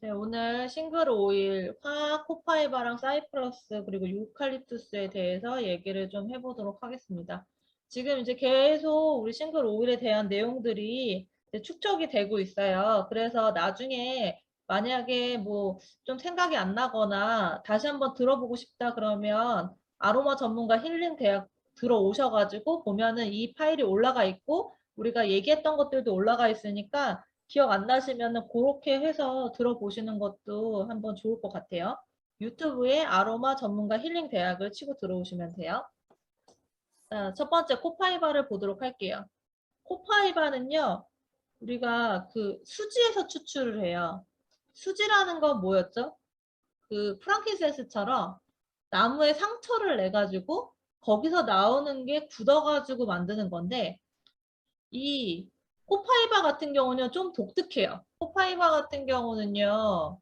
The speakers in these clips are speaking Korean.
네, 오늘 싱글 오일, 화학 코파이바랑 사이프러스 그리고 유칼립투스에 대해서 얘기를 좀 해보도록 하겠습니다. 지금 이제 계속 우리 싱글 오일에 대한 내용들이 이제 축적이 되고 있어요. 그래서 나중에 만약에 뭐 좀 생각이 안 나거나 다시 한번 들어보고 싶다 그러면 아로마 전문가 힐링 대학 들어오셔가지고 보면은 이 파일이 올라가 있고 우리가 얘기했던 것들도 올라가 있으니까 기억 안 나시면은 그렇게 해서 들어보시는 것도 한번 좋을 것 같아요. 유튜브에 아로마 전문가 힐링 대학을 치고 들어오시면 돼요. 자, 첫 번째 코파이바를 보도록 할게요. 코파이바는요, 우리가 그 수지에서 추출을 해요. 수지라는 건 뭐였죠? 그 프랑킨센스처럼 나무에 상처를 내가지고 거기서 나오는 게 굳어가지고 만드는 건데 이 코파이바 같은 경우는 좀 독특해요. 코파이바 같은 경우는요.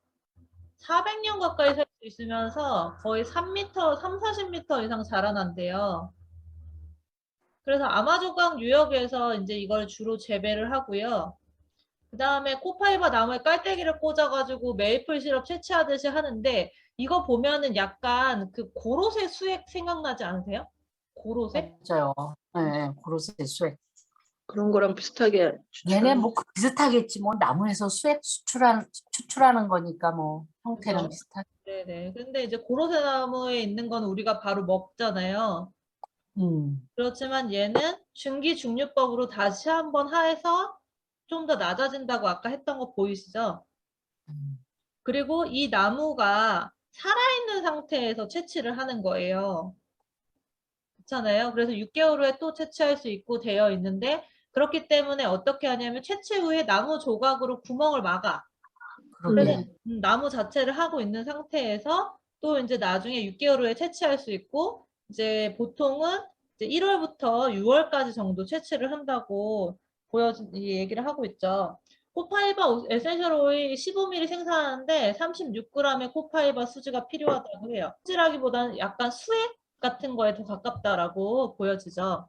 400년 가까이 살 수 있으면서 거의 3m, 3, 40m 이상 자라난대요. 그래서 아마조강 유역에서 이제 이걸 주로 재배를 하고요. 그 다음에 코파이바 나무에 깔때기를 꽂아가지고 메이플 시럽 채취하듯이 하는데 이거 보면은 약간 그 고로쇠 수액 생각나지 않으세요? 고로쇠? 맞아요. 네, 고로쇠 수액. 그런 거랑 비슷하게 얘네 추출하는 뭐 비슷하겠지 뭐 나무에서 수액 추출하는 거니까 뭐 형태는 그죠? 비슷하게. 네네. 근데 이제 고로쇠 나무에 있는 건 우리가 바로 먹잖아요. 그렇지만 얘는 중기중류법으로 다시 한번 하해서 좀 더 낮아진다고 아까 했던 거 보이시죠? 음. 그리고 이 나무가 살아있는 상태에서 채취를 하는 거예요. 그렇잖아요. 그래서 6개월 후에 또 채취할 수 있고 되어 있는데 그렇기 때문에 어떻게 하냐면 채취 후에 나무 조각으로 구멍을 막아. 그래서 그러게. 나무 자체를 하고 있는 상태에서 또 이제 나중에 6개월 후에 채취할 수 있고 이제 보통은 이제 1월부터 6월까지 정도 채취를 한다고 얘기를 하고 있죠. 코파이바 에센셜 오일 15ml 생산하는데 36g의 코파이바 수지가 필요하다고 해요. 수지라기보다는 약간 수액 같은 거에 더 가깝다라고 보여지죠.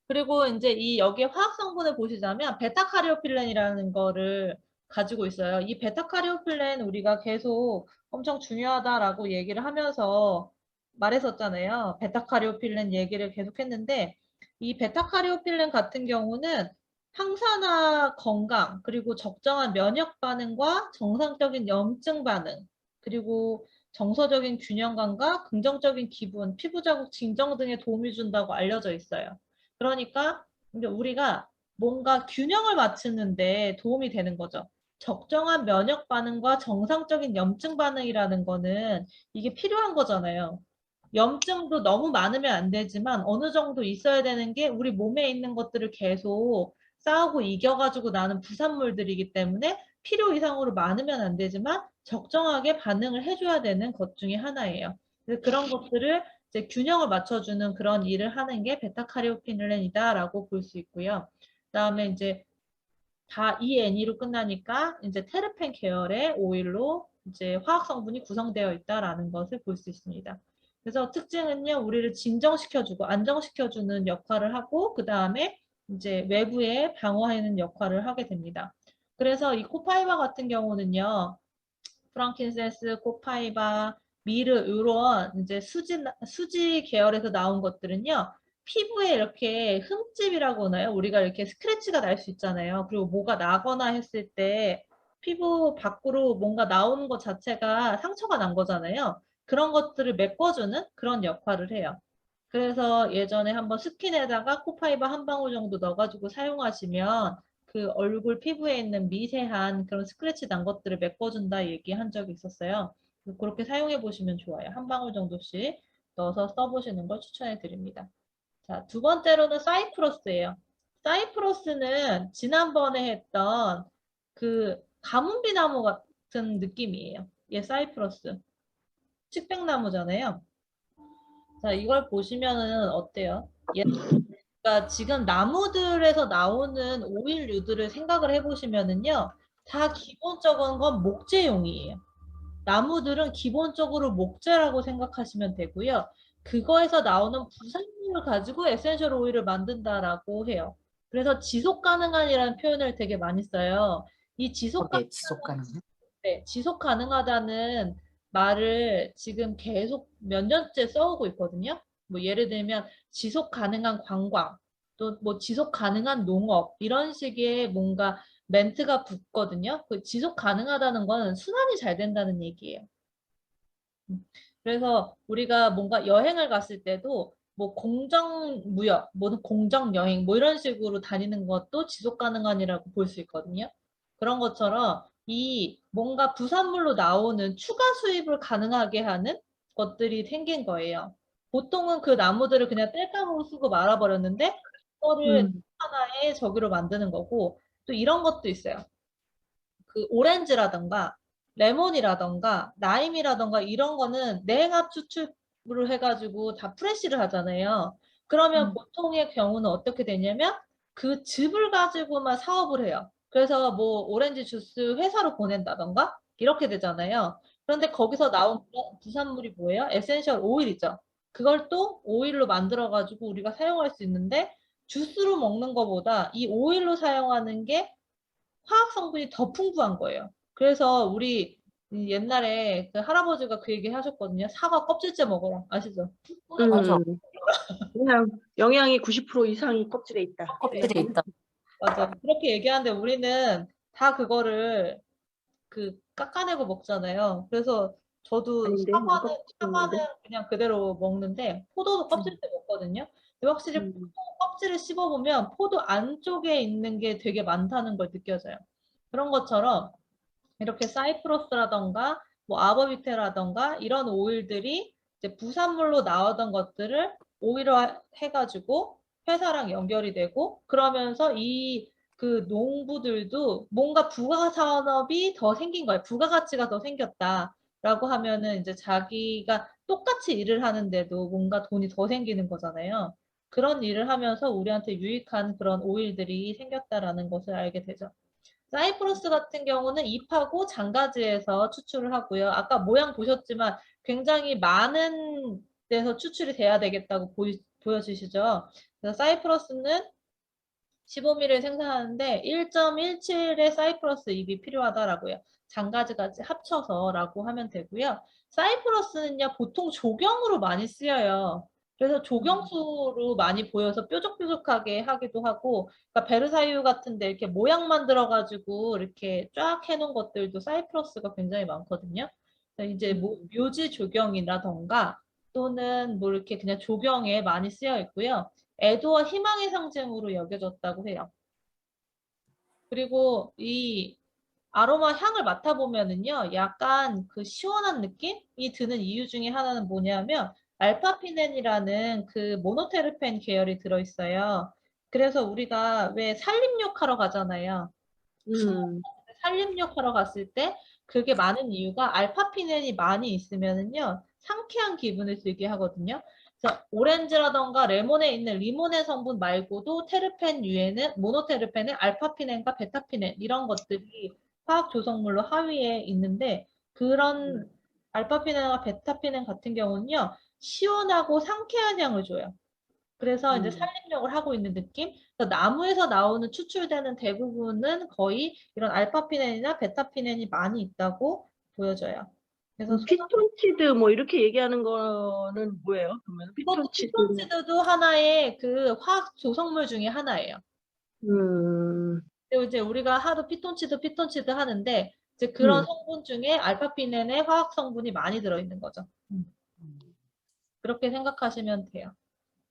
그리고 이제 이 여기에 화학 성분을 보시자면 베타카리오필렌이라는 거를 가지고 있어요. 이 베타카리오필렌 우리가 계속 엄청 중요하다라고 얘기를 하면서 말했었잖아요. 베타카리오필렌 얘기를 계속 했는데 이 베타카리오필렌 같은 경우는 항산화 건강 그리고 적정한 면역 반응과 정상적인 염증 반응 그리고 정서적인 균형감과 긍정적인 기분, 피부 자국 진정 등에 도움이 준다고 알려져 있어요. 그러니까 이제 우리가 뭔가 균형을 맞추는데 도움이 되는 거죠. 적정한 면역 반응과 정상적인 염증 반응이라는 거는 이게 필요한 거잖아요. 염증도 너무 많으면 안 되지만 어느 정도 있어야 되는 게 우리 몸에 있는 것들을 계속 싸우고 이겨가지고 나는 부산물들이기 때문에 필요 이상으로 많으면 안 되지만 적정하게 반응을 해줘야 되는 것 중에 하나예요. 그래서 그런 것들을 이제 균형을 맞춰주는 그런 일을 하는 게 베타카리오피놀렌이다라고 볼 수 있고요. 그다음에 이제 다 ENE로 끝나니까 이제 테르펜 계열의 오일로 이제 화학 성분이 구성되어 있다라는 것을 볼 수 있습니다. 그래서 특징은요, 우리를 진정시켜주고 안정시켜주는 역할을 하고 그 다음에 이제 외부에 방어하는 역할을 하게 됩니다. 그래서 이 코파이바 같은 경우는요, 프랑킨센스, 코파이바, 미르 이런 이제 수지 계열에서 나온 것들은요. 피부에 이렇게 흠집이라고 하나요? 우리가 이렇게 스크래치가 날 수 있잖아요. 그리고 뭐가 나거나 했을 때 피부 밖으로 뭔가 나오는 것 자체가 상처가 난 거잖아요. 그런 것들을 메꿔주는 그런 역할을 해요. 그래서 예전에 한번 스킨에다가 코파이바 한 방울 정도 넣어가지고 사용하시면 그 얼굴 피부에 있는 미세한 그런 스크래치 난 것들을 메꿔준다 얘기한 적이 있었어요. 그렇게 사용해 보시면 좋아요. 한 방울 정도씩 넣어서 써보시는 걸 추천해 드립니다. 자, 두 번째로는 사이프러스예요. 사이프러스는 지난번에 했던 그 가문비 나무 같은 느낌이에요. 얘 사이프러스. 측백나무잖아요. 자, 이걸 보시면은 어때요? 그러니까 지금 나무들에서 나오는 오일류들을 생각을 해보시면은요, 다 기본적인 건 목재용이에요. 나무들은 기본적으로 목재라고 생각하시면 되고요. 그거에서 나오는 부산물을 가지고 에센셜 오일을 만든다라고 해요. 그래서 지속 가능한이라는 표현을 되게 많이 써요. 이 지속 그게 지속 가능. 네, 지속 가능하다는 말을 지금 계속 몇 년째 써오고 있거든요. 뭐 예를 들면 지속 가능한 관광, 또 뭐 지속 가능한 농업 이런 식의 뭔가 멘트가 붙거든요. 그 지속 가능하다는 거는 순환이 잘 된다는 얘기예요. 그래서 우리가 뭔가 여행을 갔을 때도 뭐 공정무역, 뭐 공정여행 뭐 이런 식으로 다니는 것도 지속 가능한이라고 볼 수 있거든요. 그런 것처럼 이 뭔가 부산물로 나오는 추가 수입을 가능하게 하는 것들이 생긴 거예요. 보통은 그 나무들을 그냥 땔감으로 쓰고 말아버렸는데 그거를 음. 하나의 저기로 만드는 거고 또 이런 것도 있어요. 그 오렌지라던가 레몬이라던가 라임이라던가 이런 거는 냉압 추출을 해가지고 다 프레시를 하잖아요. 그러면 보통의 경우는 어떻게 되냐면 그 즙을 가지고만 사업을 해요. 그래서 뭐 오렌지 주스 회사로 보낸다던가 이렇게 되잖아요. 그런데 거기서 나온 부산물이 뭐예요? 에센셜 오일이죠. 그걸 또 오일로 만들어가지고 우리가 사용할 수 있는데 주스로 먹는 것보다 이 오일로 사용하는 게 화학 성분이 더 풍부한 거예요. 그래서 우리 옛날에 그 할아버지가 그 얘기 하셨거든요. 사과 껍질째 먹어라. 아시죠? 맞아. 그냥 영양이 90% 이상이 껍질에 있다. 껍질에 있다. 맞아. 그렇게 얘기하는데 우리는 다 그거를 그 깎아내고 먹잖아요. 그래서 저도 아닌데, 난 사과는 껍질인데. 그냥 그대로 먹는데 포도도 껍질째 먹거든요. 근데 확실히 포도 음. 껍질을 씹어보면 포도 안쪽에 있는 게 되게 많다는 걸 느껴져요. 그런 것처럼 이렇게 사이프러스라던가 뭐 아버비테라던가 이런 오일들이 이제 부산물로 나오던 것들을 오일로 해가지고 회사랑 연결이 되고 그러면서 이 그 농부들도 뭔가 부가 산업이 더 생긴 거예요. 부가가치가 더 생겼다라고 하면은 이제 자기가 똑같이 일을 하는데도 뭔가 돈이 더 생기는 거잖아요. 그런 일을 하면서 우리한테 유익한 그런 오일들이 생겼다라는 것을 알게 되죠. 사이프러스 같은 경우는 잎하고 장가지에서 추출을 하고요. 아까 모양 보셨지만 굉장히 많은 데서 추출이 돼야 되겠다고 보여지시죠? 그래서 사이프러스는 15mm를 생산하는데 1.17의 사이프러스 잎이 필요하다라고요. 장가지까지 합쳐서라고 하면 되고요. 사이프러스는요, 보통 조경으로 많이 쓰여요. 그래서 조경수로 많이 보여서 뾰족뾰족하게 하기도 하고, 그러니까 베르사유 같은데 이렇게 모양 만들어가지고 이렇게 쫙 해놓은 것들도 사이프러스가 굉장히 많거든요. 그래서 이제 뭐 묘지 조경이라던가 또는 뭐 이렇게 그냥 조경에 많이 쓰여 있고요. 애도와 희망의 상징으로 여겨졌다고 해요. 그리고 이 아로마 향을 맡아보면은요, 약간 그 시원한 느낌이 드는 이유 중에 하나는 뭐냐면, 알파피넨이라는 그 모노테르펜 계열이 들어있어요. 그래서 우리가 왜 산림욕 하러 가잖아요. 음. 산림욕 하러 갔을 때 그게 많은 이유가 알파피넨이 많이 있으면은요, 상쾌한 기분을 들게 하거든요. 그래서 오렌지라던가 레몬에 있는 리모넨 성분 말고도 테르펜류에는 모노테르펜은 알파피넨과 베타피넨 이런 것들이 화학 조성물로 하위에 있는데 그런 알파피넨과 베타피넨 같은 경우는요, 시원하고 상쾌한 향을 줘요. 그래서 이제 산림욕을 하고 있는 느낌? 그래서 나무에서 나오는 추출되는 대부분은 거의 이런 알파피넨이나 베타피넨이 많이 있다고 보여져요. 그래서 피톤치드 뭐 이렇게 얘기하는 거는 뭐예요? 그러면 이것도 피톤치드는 피톤치드도 하나의 그 화학 조성물 중에 하나예요. 음. 그리고 이제 우리가 하도 피톤치드 하는데 이제 그런 음. 성분 중에 알파피넨의 화학 성분이 많이 들어있는 거죠. 그렇게 생각하시면 돼요.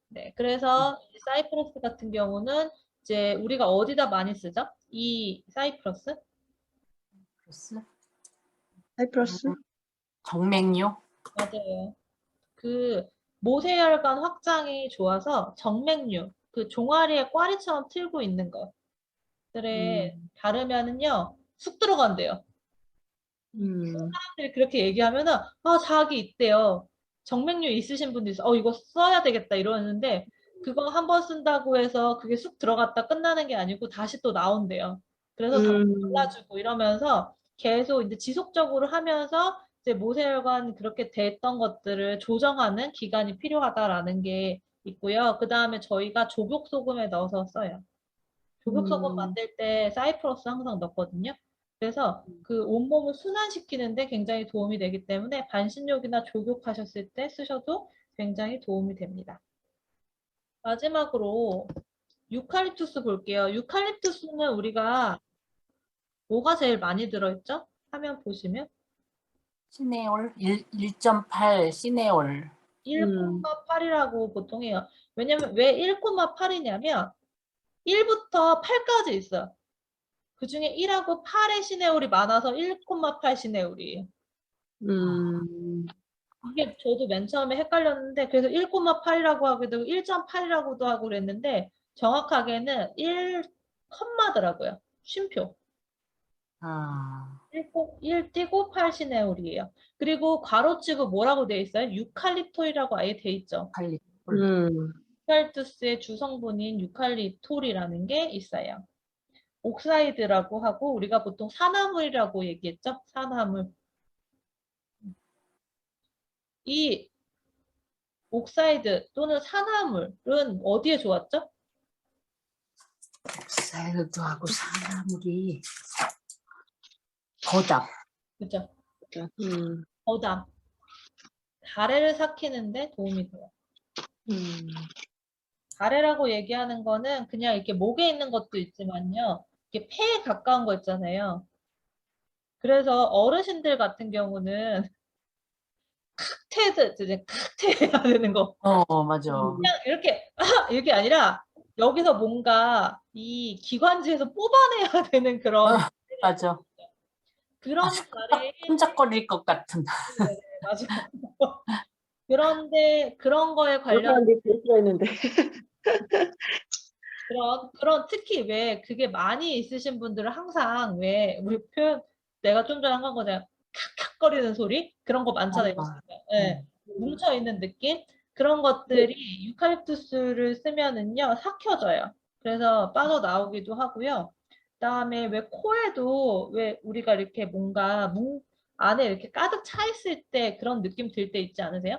네, 그래서 이 사이프러스 같은 경우는 이제 우리가 어디다 많이 쓰죠? 이 사이프러스? 플러스 사이프러스? 정맥류. 맞아요. 그 모세혈관 확장이 좋아서 정맥류, 그 종아리에 꽈리처럼 틀고 있는 것들에 음. 바르면은요, 쑥 들어간대요. 음. 사람들이 그렇게 얘기하면은, 아, 자기 있대요. 정맥류 있으신 분도 있어. 이거 써야 되겠다 이러는데, 그거 한 번 쓴다고 해서 그게 쑥 들어갔다 끝나는 게 아니고 다시 또 나온대요. 그래서 다시 음. 발라주고 이러면서 계속 이제 지속적으로 하면서 이제 모세혈관 그렇게 됐던 것들을 조정하는 기간이 필요하다라는 게 있고요. 그 다음에 저희가 조격소금에 넣어서 써요. 조격소금 음. 만들 때 사이프러스 항상 넣거든요. 그래서 그 온몸을 순환시키는데 굉장히 도움이 되기 때문에 반신욕이나 족욕하셨을 때 쓰셔도 굉장히 도움이 됩니다. 마지막으로 유칼립투스 볼게요. 유칼립투스는 우리가 뭐가 제일 많이 들어있죠? 화면 보시면 시네올 1.8 시네올. 1,8이라고 보통 해요. 왜냐면 왜 1,8이냐면 1부터 8까지 있어요. 그 중에 1하고 8의 시네올이 많아서 1,8 시네올이에요. 이게 저도 맨 처음에 헷갈렸는데 그래서 1,8이라고 하기도 하고 1.8이라고도 하고 그랬는데 정확하게는 1컴마더라고요. 쉼표. 아, 1 띄고 8 시네올이에요. 그리고 괄호치고 뭐라고 돼 있어요? 유칼립톨이라고 아예 돼 있죠. 칼리. 유칼립투스의 주성분인 유칼립톨이라는 게 있어요. 옥사이드라고 하고 우리가 보통 산화물이라고 얘기했죠. 산화물. 이 옥사이드 또는 산화물은 어디에 좋았죠? 옥사이드도 하고 산화물이 거담. 그죠? 음. 어담. 가래를 삭히는데 도움이 돼요. 가래라고 얘기하는 거는 그냥 이렇게 목에 있는 것도 있지만요. 이렇게 폐에 가까운 거 있잖아요. 그래서 어르신들 같은 경우는 이제 칵테해야 되는 거. 맞아. 그냥 이렇게 이게 아니라 여기서 뭔가 이 기관지에서 뽑아내야 되는 그런 맞아. 그런 가래에 끈적거릴 것 같은. 네, 맞아요. 그런데 그런 거에 그런 관련 사람들이 제일 싫어했는데. 그런 특히 왜 그게 많이 있으신 분들은 항상 왜 우리 표현 내가 좀 전에 한 거잖아요. 칵칵거리는 소리 그런 거 많잖아요. 네. 뭉쳐 있는 느낌 그런 것들이 유칼립투스를 쓰면은요 삭혀져요. 그래서 빠져나오기도 하고요. 그다음에 왜 코에도 왜 우리가 이렇게 뭔가 안에 이렇게 가득 차 있을 때 그런 느낌 들 때 있지 않으세요?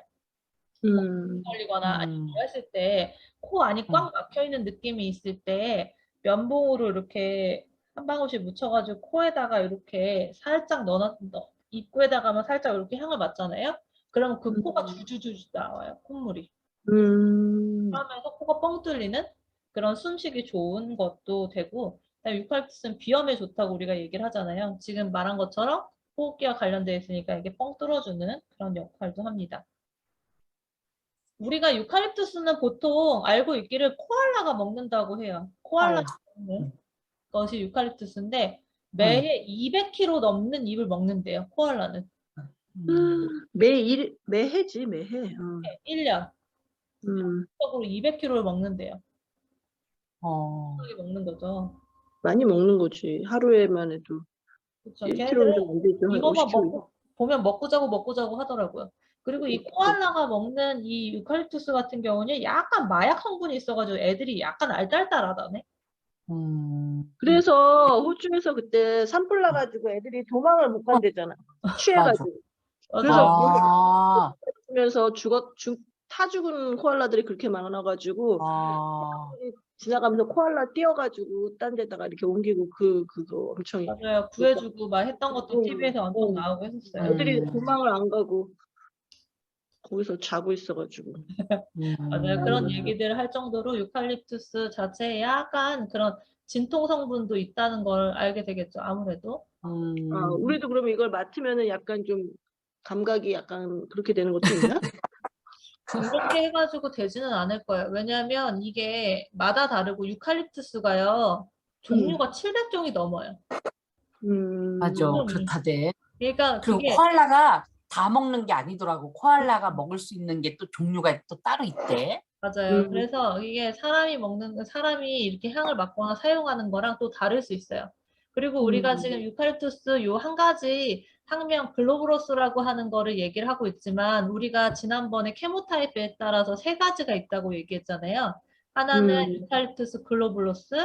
걸리거나 아니면 뭐 했을 때 코 안이 꽉 막혀 있는 느낌이 있을 때 면봉으로 이렇게 한 방울씩 묻혀가지고 코에다가 이렇게 살짝 입구에다가만 살짝 이렇게 향을 맡잖아요. 그러면 그 코가 주주주주 나와요. 콧물이. 그러면서 코가 뻥 뚫리는 그런 숨쉬기 좋은 것도 되고 그다음에 유칼립투스는 비염에 좋다고 우리가 얘기를 하잖아요. 지금 말한 것처럼 호흡기와 관련되어 있으니까 이게 뻥 뚫어주는 그런 역할도 합니다. 우리가 유칼립투스는 보통 알고 있기를 코알라가 먹는다고 해요. 코알라가 먹는 것이 유칼립투스인데 매해 200kg 넘는 잎을 먹는데요. 코알라는. 매해지, 매해. 1년. 음. 적으로 200kg를 먹는데요. 어. 먹는 거죠. 많이 먹는 거지. 하루에만 해도 그렇죠. 1kg는 좀 안 되죠. 한 이거만 50kg. 먹고 보면 먹고 자고 하더라고요. 그리고 이 코알라가 먹는 이 유칼립투스 같은 경우는 약간 마약 성분이 있어가지고 애들이 약간 알딸딸하다네. 그래서 호주에서 그때 산불 나가지고 애들이 도망을 못 간대잖아. 취해가지고. 그래서 그러면서 타 죽은 코알라들이 그렇게 많아가지고 지나가면서 코알라 띄어가지고 딴 데다가 이렇게 옮기고 그거 엄청 맞아요. 구해주고 막 했던 것도 TV에서 엄청 나오고 했었어요. 애들이 도망을 안 가고 거기서 자고 있어가지고. 맞아요. 그런 얘기들을 할 정도로 유칼립투스 자체에 약간 그런 진통 성분도 있다는 걸 알게 되겠죠. 아무래도. 우리도 그러면 이걸 맡으면은 약간 좀 감각이 약간 그렇게 되는 것도 있나? 그렇게 해가지고 되지는 않을 거예요. 왜냐하면 이게 마다 다르고 유칼립투스가요. 종류가 700종이 넘어요. 맞아. 그렇다대. 그러니까 그리고 그게 코알라가 다 먹는 게 아니더라고. 코알라가 먹을 수 있는 게 또 종류가 또 따로 있대. 맞아요. 그래서 이게 사람이 이렇게 향을 맡거나 사용하는 거랑 또 다를 수 있어요. 그리고 우리가 지금 유칼립투스 요 한 가지 학명 글로브로스라고 하는 거를 얘기를 하고 있지만 우리가 지난번에 케모타입에 따라서 3가지가 있다고 얘기했잖아요. 하나는 유칼립투스 글로브로스,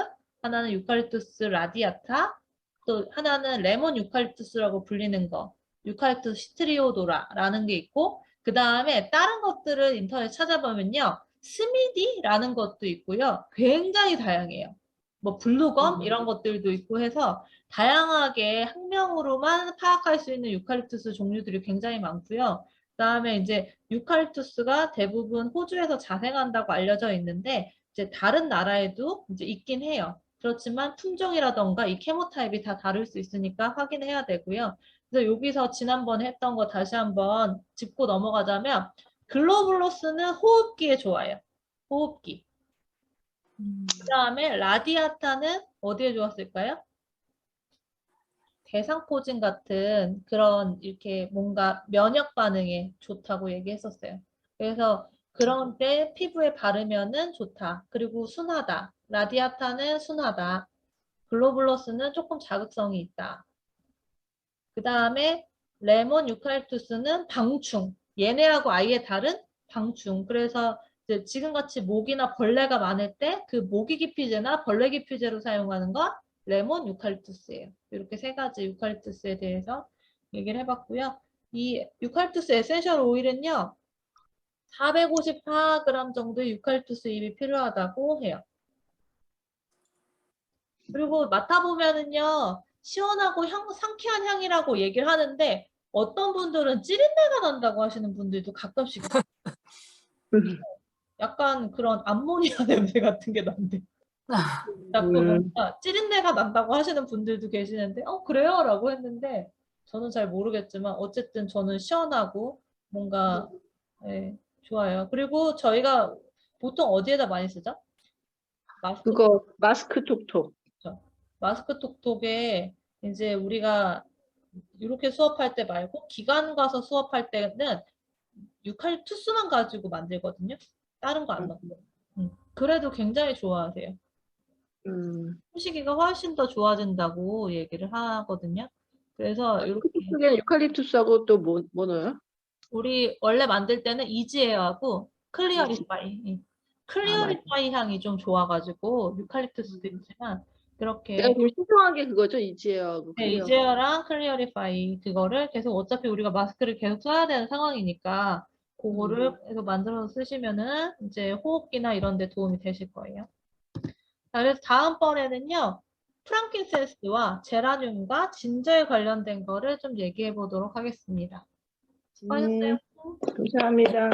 하나는 유칼립투스 라디아타, 또 하나는 레몬 유칼립투스라고 불리는 거, 유칼립투스 시트리오도라라는 게 있고 그 다음에 다른 것들을 인터넷 찾아보면요. 스미디라는 것도 있고요. 굉장히 다양해요. 뭐 블루검 이런 것들도 있고 해서 다양하게 학명으로만 파악할 수 있는 유칼립투스 종류들이 굉장히 많고요. 그다음에 이제 유칼립투스가 대부분 호주에서 자생한다고 알려져 있는데 이제 다른 나라에도 이제 있긴 해요. 그렇지만 품종이라던가 이 케모타입이 다 다를 수 있으니까 확인해야 되고요. 그래서 여기서 지난번에 했던 거 다시 한번 짚고 넘어가자면 글로불로스는 호흡기에 좋아요. 호흡기. 그다음에 라디아타는 어디에 좋았을까요? 대상포진 같은 그런 이렇게 뭔가 면역 반응에 좋다고 얘기했었어요. 그래서 그런 때 피부에 바르면은 좋다. 그리고 순하다. 라디아타는 순하다. 글로불러스는 조금 자극성이 있다. 그 다음에 레몬 유칼립투스는 방충. 얘네하고 아예 다른 방충. 그래서 이제 지금같이 모기나 벌레가 많을 때 그 모기 기피제나 벌레 기피제로 사용하는 건 레몬 유칼립투스예요. 이렇게 세 가지 유칼립투스에 대해서 얘기를 해봤고요. 이 유칼립투스 에센셜 오일은요. 454g 정도의 유칼립투스 잎이 필요하다고 해요. 그리고 맡아보면은요. 시원하고 상쾌한 향이라고 얘기를 하는데 어떤 분들은 찌린내가 난다고 하시는 분들도 가끔씩 약간 그런 암모니아 냄새 같은 게 난대. 자꾸 뭔가 찌린내가 난다고 하시는 분들도 계시는데 그래요? 라고 했는데 저는 잘 모르겠지만 어쨌든 저는 시원하고 뭔가 네, 좋아요. 그리고 저희가 보통 어디에다 많이 쓰죠? 그거 마스크 톡톡. 마스크 톡톡에 이제 우리가 이렇게 수업할 때 말고 기관 가서 수업할 때는 유칼립투스만 가지고 만들거든요. 다른 거 안 넣고. 그래도 굉장히 좋아하세요. 숨쉬기가 훨씬 더 좋아진다고 얘기를 하거든요. 그래서 이렇게 톡톡에는 유칼립투스하고 또 뭐 넣어요? 우리 원래 만들 때는 이지에어하고 클리어리파이. 클리어리파이 향이 좀 좋아가지고 유칼립투스도 있지만 그렇게 내가 지금 신청한 게 그거죠? 이지에어하고 네, 클리어. 이제어랑 클리어리파이 그거를 계속 어차피 우리가 마스크를 계속 써야 되는 상황이니까 그거를 계속 만들어서 쓰시면은 이제 호흡기나 이런 데 도움이 되실 거예요. 자, 그래서 다음번에는요. 프랑킨센스와 제라늄과 진저에 관련된 거를 좀 얘기해 보도록 하겠습니다. 수고하셨어요. 감사합니다.